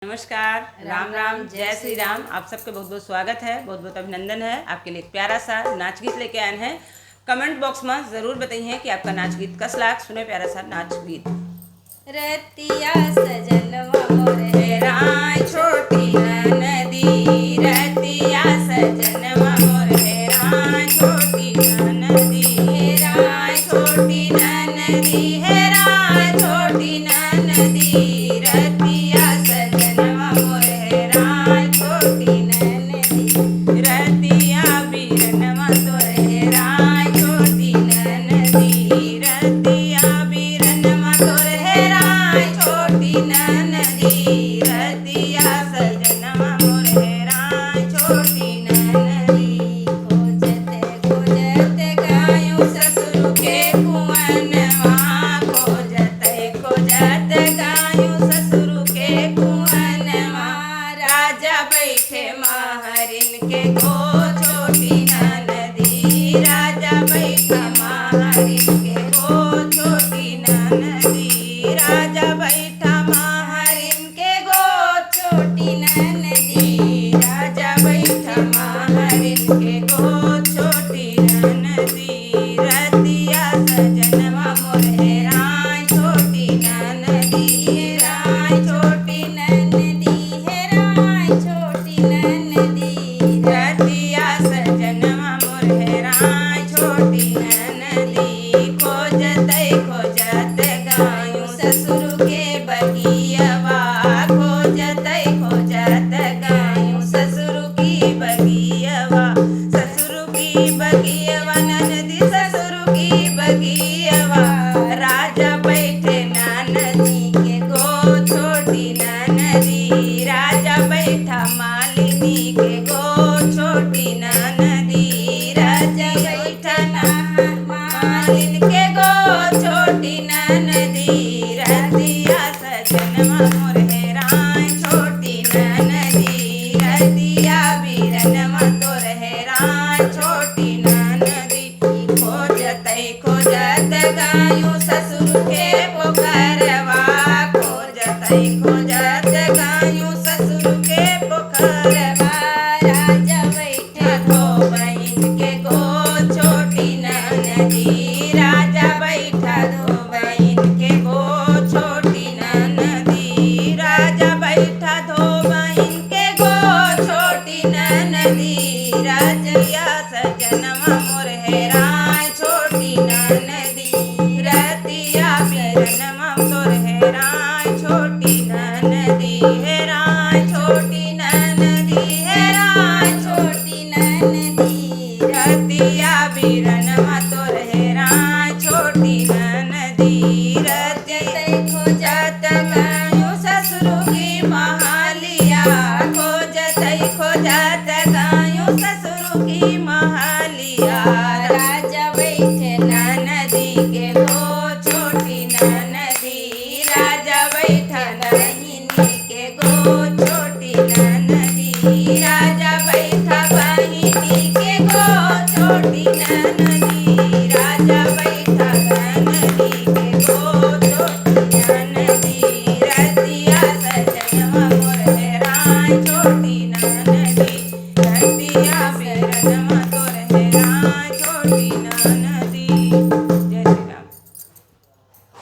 नमस्कार, राम राम, जय श्री राम। आप सबके बहुत बहुत स्वागत है, बहुत बहुत अभिनंदन है। आपके लिए एक प्यारा सा नाच गीत लेके आए हैं। कमेंट बॉक्स में ज़रूर बताइए कि आपका नाच गीत कस लाख। सुने प्यारा सा नाच गीत। रतिया सजनवा मोर हेराय छोटी नदी, रतिया सजनवा मोर हेराय छोटी नदी, हेराय छोटी नदी, हेराय छोटी नदी, रतिया सजनवा मोर हेराय छोटी नदी, रतिया बीरनवा तोर हेराय छोटी नदी, रतिया बीरनवा तोर हेराय छोटी नदी, रतिया सजनवा मोर हेराय छोटी नदी। खोजते खोजते गायूं ससुर के कुंवनवा, खोजते खोजत गायूं ससुर के कुंवनवा, राजा बैठे महरिन के गो छोटी नदी, राजा बैठा महरिन के गो छोटी नदी, राजा बैठा महरिन के गो छोटी नदी, राजा बैठा महरिन के गो छोटी नदी, रतिया सजनवा मोर हेराय छोटी नदी, हेराय छोटी नदी हेराय छोटी नदी, रतिया सजनवा मोर हेराय छोटी नदी, खोजते खोजत गायूं ससुर के बगियवा, खोजते खोजत गायूं ससुर की बगियवा, ससुर की बगियवा ननदी ससुर की बगियवा, राजा बैठे नदी के गो छोटी नदी, राजा बैठा मालिनी के गो छोटी नदी, राजा बैठा मालिन के गो छोटी नदी, रतिया सजनवा मोर हेराय छोटी नदी, रतिया बीरनवा तोर हेराय छोटी नदी, खोजते खोजत गायूं ससुर के पोखरवा, खोजते खोजत गायूं